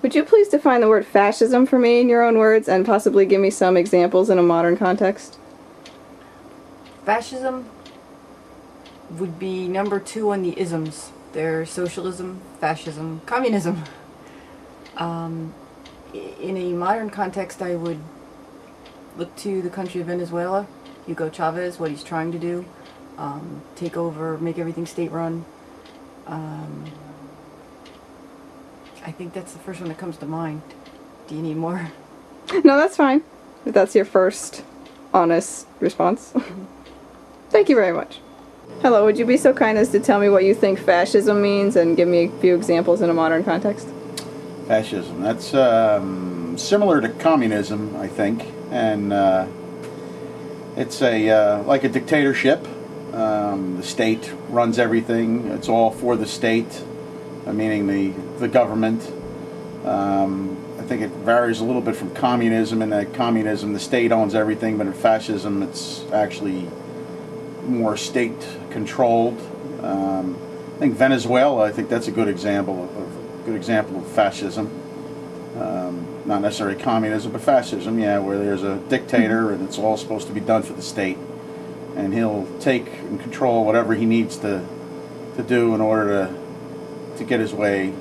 Would you please define the word fascism for me in your own words and possibly give me some examples in a modern context? Fascism would be number 2 on the isms. There's socialism, fascism, communism. In a modern context, I would look to the country of Venezuela, Hugo Chavez, what he's trying to do, take over, make everything state-run. I think that's the first one that comes to mind. Do you need more? No, that's fine. If that's your first honest response. Thank you very much. Hello, would you be so kind as to tell me what you think fascism means and give me a few examples in a modern context? Fascism. That's similar to communism, I think, and it's like a dictatorship. The state runs everything. It's all for the state, meaning the government. I think it varies a little bit from communism in that communism, the state owns everything, but in fascism, it's actually more state-controlled. I think Venezuela, I think that's a good example of fascism. Not necessarily communism, but fascism, yeah, where there's a dictator and it's all supposed to be done for the state. And he'll take and control whatever he needs to do in order to get his way.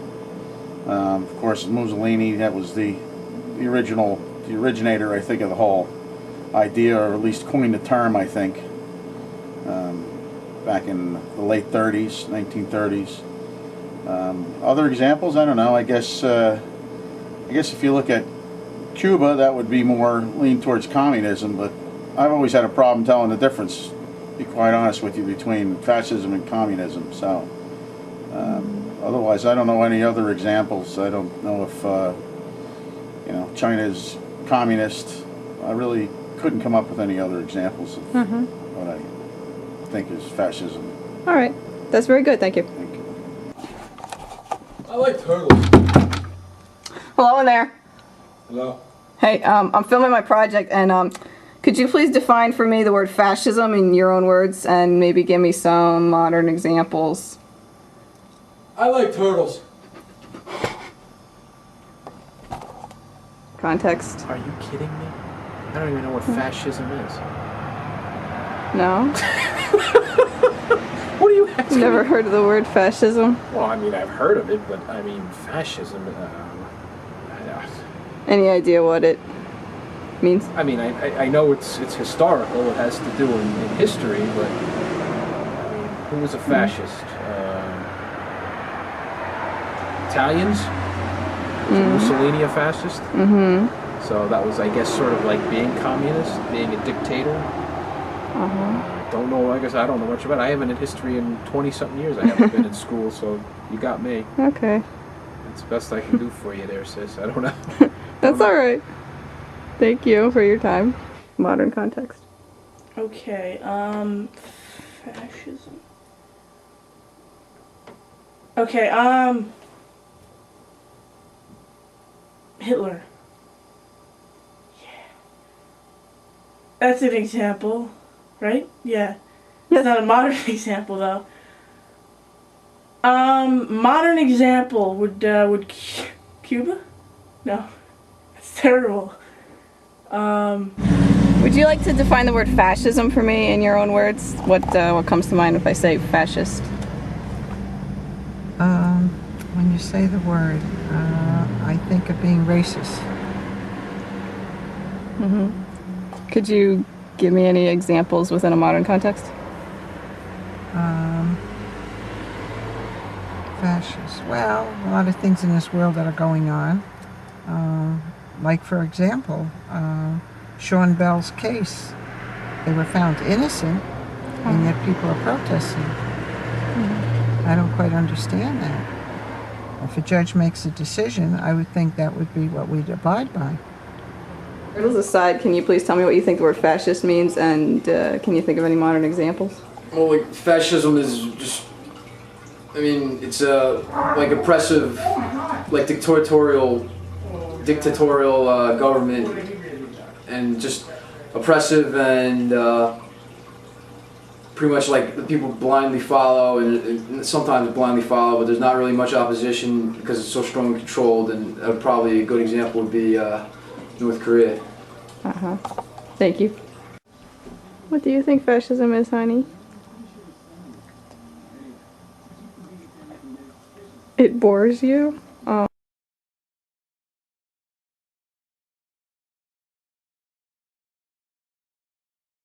Of course, Mussolini, that was the originator, I think, of the whole idea, or at least coined the term, I think, back in the late 30s, 1930s. Other examples, I don't know. I guess if you look at Cuba, that would be more lean towards communism, but I've always had a problem telling the difference, to be quite honest with you, between fascism and communism. So, otherwise, I don't know any other examples. I don't know if China's communist. I really couldn't come up with any other examples of what I think is fascism. All right, that's very good. Thank you. Thank you. I like turtles. Hello in there. Hello. Hey, I'm filming my project, and could you please define for me the word fascism in your own words and maybe give me some modern examples? I like turtles. Context? Are you kidding me? I don't even know what fascism is. No? What are you asking? Never heard of the word fascism? Well, I mean, I've heard of it, but I mean, fascism. Any idea what it means? I mean, I know it's historical. It has to do in history, but I mean, who was a fascist? Italians? Was Mussolini a fascist? So that was, I guess, sort of like being communist, being a dictator. Don't know. I guess I don't know much about it. I haven't in history in 20-something years. I haven't been in school, so you got me. Okay. That's the best I can do for you there, sis. I don't know. That's all right. Thank you for your time. Modern context. Okay, fascism. Okay, Hitler. Yeah. That's an example, right? Yeah. It's not a modern example, though. Modern example would Cuba? No. That's terrible. Would you like to define the word fascism for me in your own words? What comes to mind if I say fascist? When you say the word, I think of being racist. Could you give me any examples within a modern context? Fascist. Well, a lot of things in this world that are going on. Like, for example, Sean Bell's case. They were found innocent, and yet people are protesting. I don't quite understand that. If a judge makes a decision, I would think that would be what we'd abide by. Riddles aside, can you please tell me what you think the word fascist means, and can you think of any modern examples? Well, like, fascism is just, I mean, it's like oppressive, like dictatorial government, and just oppressive and pretty much like the people blindly follow, and sometimes blindly follow, but there's not really much opposition because it's so strongly controlled. And probably a good example would be North Korea. Thank you. What do you think fascism is, honey? It bores you?